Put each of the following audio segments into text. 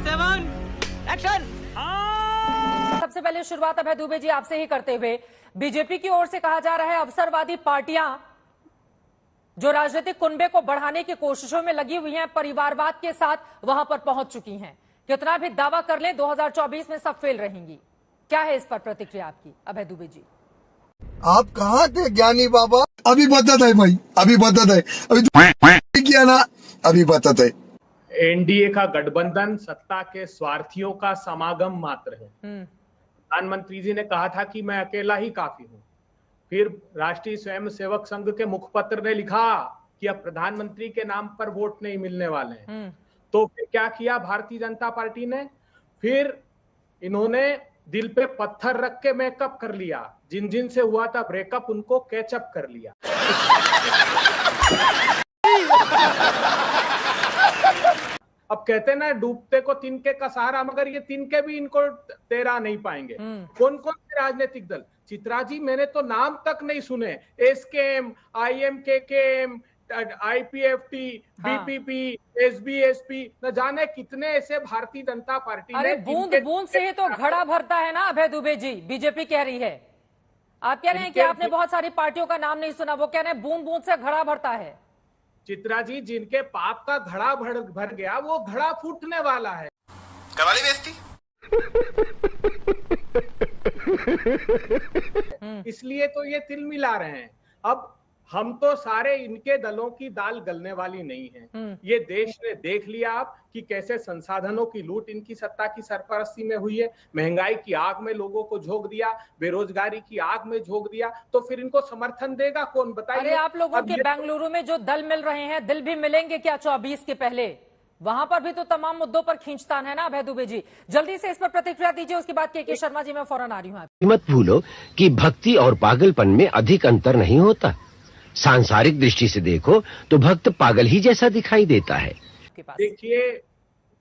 7 action. सबसे पहले शुरुआत अभय दुबे जी आपसे ही करते हुए, बीजेपी की ओर से कहा जा रहा है अवसरवादी पार्टियां जो राजनीतिक कुनबे को बढ़ाने की कोशिशों में लगी हुई हैं, परिवारवाद के साथ वहां पर पहुंच चुकी हैं। कितना भी दावा कर लें 2024 में सब फेल रहेंगी। क्या है इस पर प्रतिक्रिया आपकी अभय दुबे जी? आप कहाँ थे ज्ञानी बाबा? अभी बताता है भाई, अभी बताता है, अभी किया ना, अभी बताता है। एनडीए का गठबंधन सत्ता के स्वार्थियों का समागम मात्र है। प्रधानमंत्री जी ने कहा था कि मैं अकेला ही काफी हूं। फिर राष्ट्रीय स्वयंसेवक संघ के मुखपत्र ने लिखा कि अब प्रधानमंत्री के नाम पर वोट नहीं मिलने वाले हैं। तो फिर क्या किया भारतीय जनता पार्टी ने? फिर इन्होंने दिल पे पत्थर रख के मेकअप कर लिया। जिन जिन से हुआ था ब्रेकअप उनको कैचअप कर लिया। अब कहते हैं ना, डूबते को तिनके का सहारा, मगर ये तिनके भी इनको तैरा नहीं पाएंगे। कौन कौन से राजनीतिक दल? चित्रा जी, मैंने तो नाम तक नहीं सुने। एसकेएम, आईएमकेकेएम, आईपीएफटी, बीपीपी, एसबीएसपी, न जाने कितने ऐसे भारतीय जनता पार्टी अरे बूंद बूंद से ही तो घड़ा भरता है ना अभय दुबे जी, बीजेपी कह रही है। आप कह रहे हैं कि आपने बहुत सारी पार्टियों का नाम नहीं सुना, वो कह रहे हैं बूंद बूंद से घड़ा भरता है। चित्रा जी, जिनके पाप का घड़ा भर गया वो घड़ा फूटने वाला है। करवा ली बेइज्जती। इसलिए तो ये तिल मिला रहे हैं। अब हम तो सारे इनके दलों की दाल गलने वाली नहीं है। ये देश ने देख लिया आप कि कैसे संसाधनों की लूट इनकी सत्ता की सरपरस्ती में हुई है। महंगाई की आग में लोगों को झोंक दिया, बेरोजगारी की आग में झोंक दिया, तो फिर इनको समर्थन देगा कौन, बताइए? अरे आप लोगों के बेंगलुरु में जो दल मिल रहे हैं, दिल भी मिलेंगे क्या 24 के पहले? वहां पर भी तो तमाम मुद्दों पर खींचतान है ना अभय दुबे जी। जल्दी से इस पर प्रतिक्रिया दीजिए, उसके बाद के शर्मा जी मैं फौरन आ रही हूँ। मत भूलो कि भक्ति और पागलपन में अधिक अंतर नहीं होता। सांसारिक दृष्टि से देखो तो भक्त पागल ही जैसा दिखाई देता है। देखिए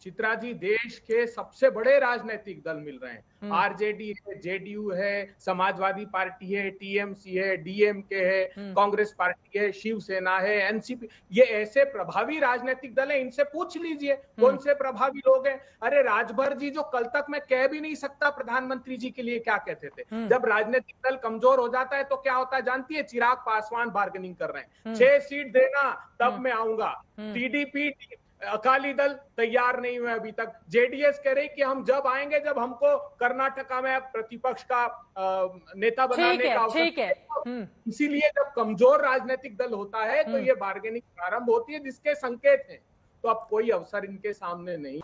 चित्रा जी, देश के सबसे बड़े राजनीतिक दल मिल रहे हैं। आरजेडी है, जेडीयू है, समाजवादी पार्टी है, टीएमसी है, डीएमके है, कांग्रेस पार्टी है, शिवसेना है, एनसीपी। ये ऐसे प्रभावी राजनीतिक दल हैं, इनसे पूछ लीजिए कौन से प्रभावी लोग हैं। अरे राजभर जी, जो कल तक मैं कह भी नहीं सकता प्रधानमंत्री जी के लिए क्या कहते थे। जब राजनीतिक दल कमजोर हो जाता है तो क्या होता है जानती है? चिराग पासवान बार्गेनिंग कर रहे हैं, 6 सीट देना तब मैं आऊंगा। टीडीपी, अकाली दल तैयार नहीं हुए अभी तक। जेडीएस कह रही कि हम जब आएंगे जब हमको कर्नाटका में प्रतिपक्ष का नेता बनाने का अवसर। इसीलिए जब कमजोर राजनीतिक दल होता है तो ये बार्गेनिंग प्रारंभ होती है, जिसके संकेत हैं। तो अब कोई अवसर इनके सामने नहीं।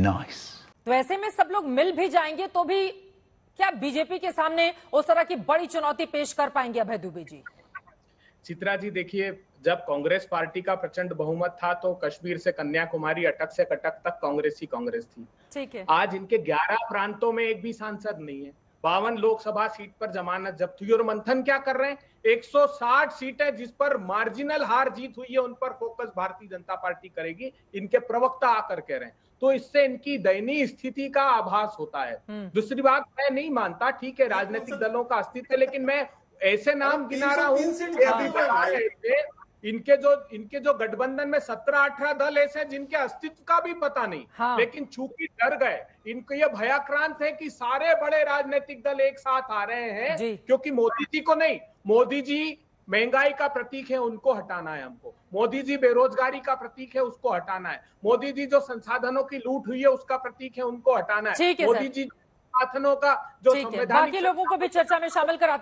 नाइस। तो ऐसे में सब लोग मिल भी जाएंगे तो भी क्या बीजेपी के सामने उस तरह की बड़ी चुनौती पेश कर पाएंगे अभय दुबे जी? चित्रा जी देखिए, जब कांग्रेस पार्टी का प्रचंड बहुमत था तो कश्मीर से कन्याकुमारी, अटक से कटक तक कांग्रेस ही कांग्रेस थी। ठीक है। आज इनके 11 प्रांतों में एक भी सांसद नहीं है। 52 लोकसभा सीट पर जमानत जब्त हुई और मंथन क्या कर रहे हैं? 160 सीटें जिस पर मार्जिनल हार जीत हुई है उन पर फोकस भारतीय जनता पार्टी करेगी, इनके प्रवक्ता आकर कह रहे हैं। तो इससे इनकी दयनीय स्थिति का आभास होता है। दूसरी बात, मैं नहीं मानता, ठीक है राजनीतिक दलों का अस्तित्व है, लेकिन मैं ऐसे नाम गिना रहा हूं, इनके जो गठबंधन में 17-18 दल ऐसे हैं जिनके अस्तित्व का भी पता नहीं। लेकिन चूंकि डर गए, इनको ये भयाक्रांत है कि सारे बड़े राजनीतिक दल एक साथ आ रहे हैं, क्योंकि मोदी जी को नहीं, मोदी जी महंगाई का प्रतीक है, उनको हटाना है हमको। मोदी जी बेरोजगारी का प्रतीक है, उसको हटाना है। मोदी जी जो संसाधनों की लूट हुई है उसका प्रतीक है, उनको हटाना है। मोदी जी साधनों का जो संवैधानिक, बाकी लोगों को भी चर्चा में शामिल करा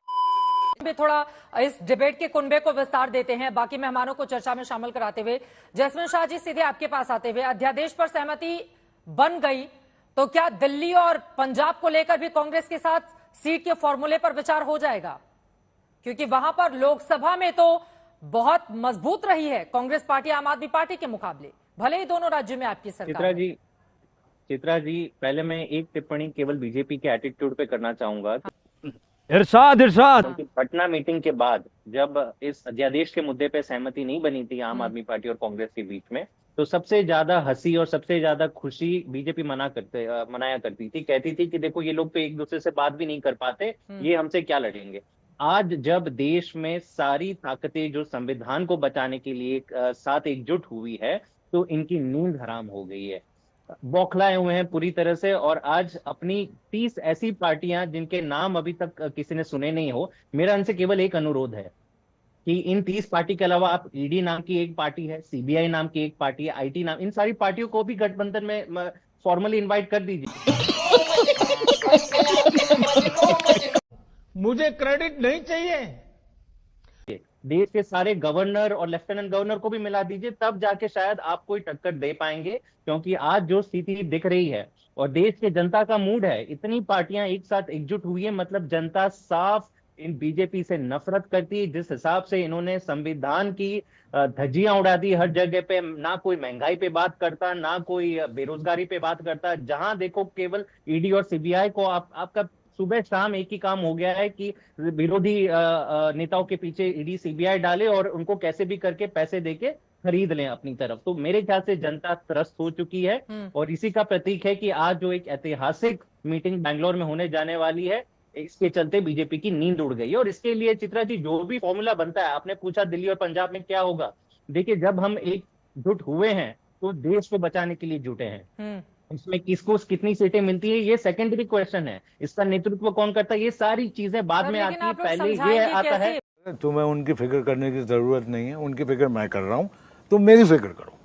भी थोड़ा इस डिबेट के कुनबे को विस्तार देते हैं। बाकी मेहमानों को चर्चा में शामिल कराते हुए जैस्मिन शाह जी, सीधे आपके पास आते हुए, अध्यादेश पर सहमति बन गई तो क्या दिल्ली और पंजाब को लेकर भी कांग्रेस के साथ सीट के फॉर्मूले पर विचार हो जाएगा? क्योंकि वहां पर लोकसभा में तो बहुत मजबूत रही है कांग्रेस पार्टी आम आदमी पार्टी के मुकाबले, भले ही दोनों राज्यों में आपकी सरकार। चित्रा जी, पहले मैं एक टिप्पणी केवल बीजेपी के एटीट्यूड पे करना चाहूंगा। इरशाद पटना मीटिंग के बाद जब इस अध्यादेश के मुद्दे पे सहमति नहीं बनी थी आम आदमी पार्टी और कांग्रेस के बीच में, तो सबसे ज्यादा हंसी और सबसे ज्यादा खुशी बीजेपी मनाया करती थी। कहती थी कि देखो ये लोग तो एक दूसरे से बात भी नहीं कर पाते, ये हमसे क्या लड़ेंगे। आज जब देश में सारी ताकतें जो संविधान को बचाने के लिए साथ एकजुट हुई है, तो इनकी नींद हराम हो गई है। बौखलाए हुए हैं पूरी तरह से, और आज अपनी 30 ऐसी पार्टियां जिनके नाम अभी तक किसी ने सुने नहीं हो, मेरा इनसे केवल एक अनुरोध है कि इन 30 पार्टी के अलावा आप ईडी नाम की एक पार्टी है, सीबीआई नाम की एक पार्टी है, आईटी नाम, इन सारी पार्टियों को भी गठबंधन में फॉर्मली इनवाइट कर दीजिए। मुझे क्रेडिट नहीं चाहिए। देश के सारे गवर्नर और लेफ्टिनेंट गवर्नर को भी मिला दीजिए, तब जाके शायद आप कोई टक्कर दे पाएंगे। क्योंकि आज जो स्थिति दिख रही है और देश के जनता का मूड है, इतनी पार्टियां एक साथ एकजुट हुई है, मतलब जनता साफ इन बीजेपी से नफरत करती है। जिस हिसाब से इन्होंने संविधान की धज्जियां उड़ा दी हर जगह पे, ना कोई महंगाई पे बात करता, ना कोई बेरोजगारी पे बात करता, जहां देखो केवल ईडी और सीबीआई को आपका सुबह शाम एक ही काम हो गया है कि विरोधी नेताओं के पीछे ईडी सीबीआई डाले और उनको कैसे भी करके पैसे देके खरीद लें अपनी तरफ। तो मेरे ख्याल से जनता त्रस्त हो चुकी है, और इसी का प्रतीक है कि आज जो एक ऐतिहासिक मीटिंग बैंगलोर में होने जाने वाली है, इसके चलते बीजेपी की नींद उड़ गई है। और इसके लिए चित्रा जी जो भी फॉर्मूला बनता है, आपने पूछा दिल्ली और पंजाब में क्या होगा, देखिए जब हम एकजुट हुए हैं तो देश को बचाने के लिए जुटे हैं। इसमें किसको कितनी सीटें मिलती है ये सेकेंडरी क्वेश्चन है, इसका नेतृत्व कौन करता है ये सारी चीजें बाद में आती है, पहले ये आता है। तुम्हें उनकी फिक्र करने की जरूरत नहीं है, उनकी फिक्र मैं कर रहा हूं, तुम मेरी फिक्र करो।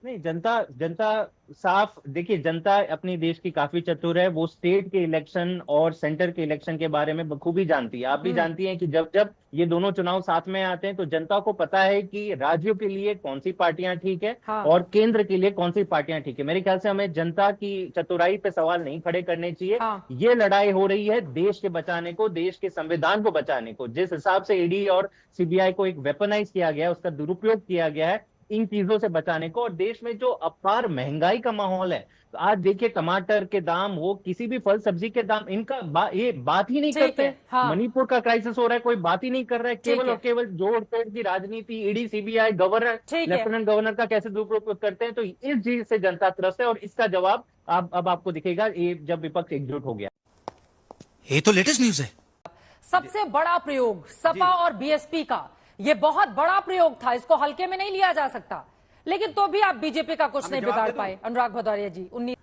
नहीं, जनता साफ देखिए, जनता अपनी देश की काफी चतुर है, वो स्टेट के इलेक्शन और सेंटर के इलेक्शन के बारे में बखूबी जानती है। आप भी जानती हैं कि जब जब ये दोनों चुनाव साथ में आते हैं तो जनता को पता है कि राज्यों के लिए कौन सी पार्टियां ठीक है, हाँ। और केंद्र के लिए कौन सी पार्टियां ठीक है। मेरे ख्याल से हमें जनता की चतुराई पे सवाल नहीं खड़े करने चाहिए। हाँ। ये लड़ाई हो रही है देश के बचाने को, देश के संविधान को बचाने को। जिस हिसाब से ईडी और सीबीआई को एक वेपनाइज किया गया है, उसका दुरुपयोग किया गया है इन चीजों से बचाने को, और देश में जो अपार महंगाई का माहौल है, तो आज देखिए टमाटर के दाम हो, किसी भी फल सब्जी के दाम, इनका ये बात ही नहीं करते। हाँ। मणिपुर का क्राइसिस हो रहा है, कोई बात ही नहीं कर रहा है, केवल है। और केवल जोड़ तोड़ की राजनीति, ED CBI governor lieutenant governor का कैसे दुरुपयोग करते हैं। तो इस चीज से जनता त्रस्त है, और इसका जवाब अब आपको दिखेगा ये जब विपक्ष एकजुट हो गया। ये तो लेटेस्ट न्यूज है। सबसे बड़ा प्रयोग सपा और बीएसपी का, ये बहुत बड़ा प्रयोग था, इसको हल्के में नहीं लिया जा सकता, लेकिन तो भी आप बीजेपी का कुछ नहीं बिगाड़ पाए। अनुराग भदौरिया जी।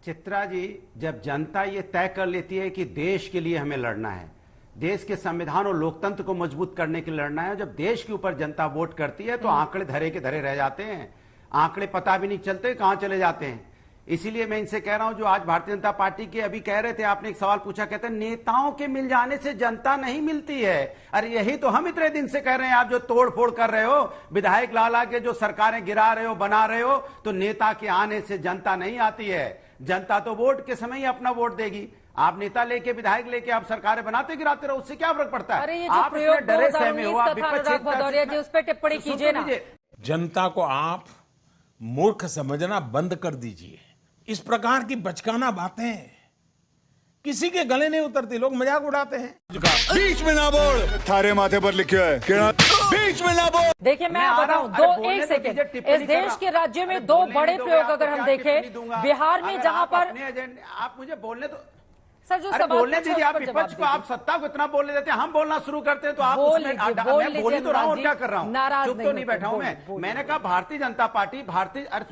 चित्रा जी, जब जनता ये तय कर लेती है कि देश के लिए हमें लड़ना है, देश के संविधान और लोकतंत्र को मजबूत करने के लिए लड़ना है, जब देश के ऊपर जनता वोट करती है तो आंकड़े धरे के धरे रह जाते हैं, आंकड़े पता भी नहीं चलते कहां चले जाते हैं। इसीलिए मैं इनसे कह रहा हूं, जो आज भारतीय जनता पार्टी के अभी कह रहे थे, आपने एक सवाल पूछा, कहते हैं नेताओं के मिल जाने से जनता नहीं मिलती है। अरे यही तो हम इतने दिन से कह रहे हैं, आप जो तोड़ फोड़ कर रहे हो, विधायक लाला के जो सरकारें गिरा रहे हो, बना रहे हो, तो नेता के आने से जनता नहीं आती है। जनता तो वोट के समय ही अपना वोट देगी। आप नेता लेके, विधायक लेके आप सरकारें बनाते गिराते रहो, उससे क्या फर्क पड़ता है? अरे ये जो आप प्रयोग इतने डरे सहमे हो, आप अनुराग भदौरिया जी, उस पर टिप्पणी कीजिए ना। जनता को आप मूर्ख समझना बंद कर दीजिए। इस प्रकार की बचकाना बातें किसी के गले नहीं उतरती, लोग मजाक उड़ाते हैं। बीच में ना बोल, थारे माथे पर लिखा है बीच में ना बोल। देखिए मैं बताऊं, एक सेकेंड, इस देश के राज्यों में दो बड़े प्रयोग अगर हम देखें, बिहार में जहां पर, आप मुझे बोलने तो सर जो अरे बोलने दीजिए, आप विपक्ष को, आप सत्ता को इतना बोलने देते हैं, हम बोलना शुरू करते हैं तो आप उसमें मैं बोल ही तो रहा हूं और क्या कर रहा हूं, चुप तो नहीं बैठा हूं मैं। मैंने कहा भारतीय जनता पार्टी,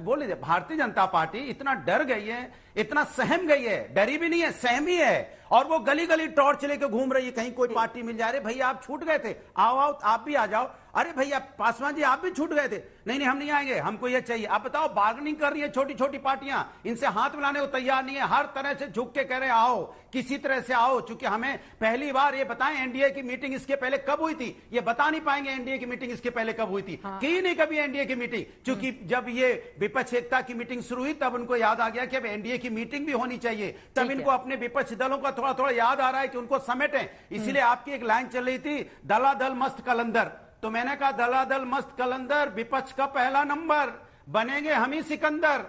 बोल लीजिए, भारतीय जनता पार्टी इतना डर गई है, इतना सहम गई है, डरी भी नहीं है, सहमी है, और वो गली गली टॉर्च लेके घूम रही है, कहीं कोई पार्टी मिल जाए। भैया आप छूट गए थे, आओ आओ आप भी आ जाओ। अरे भैया पासवान जी आप भी छूट गए थे, नहीं हम नहीं आएंगे, हमको ये चाहिए। आप बताओ, बार्गेनिंग कर रही है छोटी छोटी पार्टियां, इनसे हाथ मिलाने को तैयार नहीं है, हर तरह से झुक के कह रहे आओ, किसी तरह से आओ। चूंकि हमें पहली बार ये बताएं एनडीए की मीटिंग इसके पहले कब हुई थी, ये बता नहीं पाएंगे एनडीए की मीटिंग इसके पहले कब हुई थी। की नहीं कभी एनडीए की मीटिंग, चूंकि जब ये विपक्ष एकता की मीटिंग शुरू हुई तब उनको याद आ गया कि अब एनडीए की मीटिंग भी होनी चाहिए। तब इनको अपने विपक्ष दलों का थोड़ा थोड़ा याद आ रहा है कि उनको समेटें। इसीलिए आपकी एक लाइन चल रही थी, दलादल मस्त कलंदर, तो मैंने कहा दलादल मस्त कलंदर, विपक्ष का पहला नंबर, बनेंगे हम ही सिकंदर।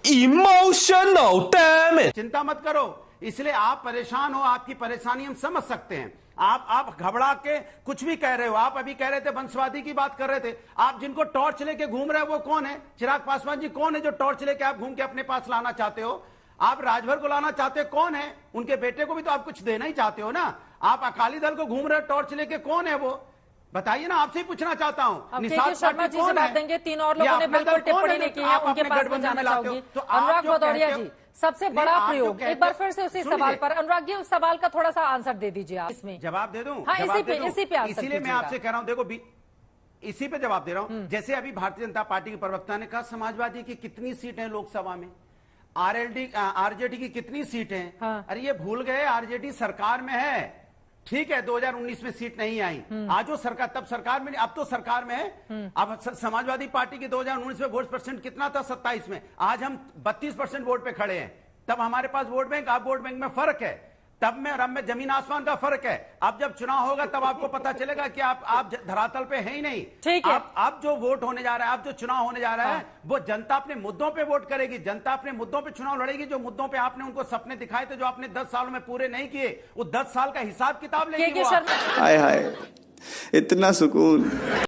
Emotional damage. चिंता मत करो, इसलिए आप परेशान हो, आपकी परेशानी हम समझ सकते हैं। आप घबरा के कुछ भी कह रहे हो। आप अभी कह रहे थे वंशवादी की बात कर रहे थे, आप जिनको टॉर्च लेके घूम रहे हो वो कौन है? चिराग पासवान जी कौन है जो टॉर्च लेके आप घूम के अपने पास लाना चाहते हो? आप राजभर को लाना चाहते हो, कौन है? उनके बेटे को भी तो आप कुछ देना ही चाहते हो ना। आप अकाली दल को घूम रहे हो टॉर्च लेके, कौन है वो? बताइए ना, आपसे ही पूछना चाहता हूँ। अब के शर्मा जी से बात देंगे, 3 और लोगों ने बिल्कुल टिप्पणी नहीं की है, उनके पास में जाना चाहूंगी। अनुराग भदौरिया जी, सबसे बड़ा प्रयोग, एक बार फिर से उसी सवाल पर, अनुराग जी उस सवाल का थोड़ा सा आंसर दे दीजिए आप, इसमें जवाब दे दूं? हाँ, इसी पे इसीलिए मैं आपसे कह रहा हूं, देखो इसी पे जवाब दे रहा हूं। जैसे अभी भारतीय जनता पार्टी के प्रवक्ता ने कहा समाजवादी की कितनी सीट है लोकसभा में, आरजेडी की कितनी सीट है। हाँ। अरे ये भूल गए, आरजेडी सरकार में है, ठीक है 2019 में सीट नहीं आई, आज वो सरकार, तब सरकार में, अब तो सरकार में है। अब समाजवादी पार्टी की 2019 में वोट परसेंट कितना था, 27 में, आज हम 32% वोट पे खड़े हैं। तब हमारे पास वोट बैंक, अब वोट बैंक में फर्क है, तब में और अब में जमीन आसमान का फर्क है। अब जब चुनाव होगा तब आपको पता चलेगा कि आप धरातल पे है ही नहीं। ठीक है। अब जो वोट होने जा रहा है, अब जो चुनाव होने जा रहा है, वो जनता अपने मुद्दों पे वोट करेगी, जनता अपने मुद्दों पे चुनाव लड़ेगी। जो मुद्दों पे आपने उनको सपने दिखाए थे, जो आपने 10 सालों में पूरे नहीं किए, वो 10 साल का हिसाब किताब लेगी। के शर्मा, हाय हाय, इतना सुकून।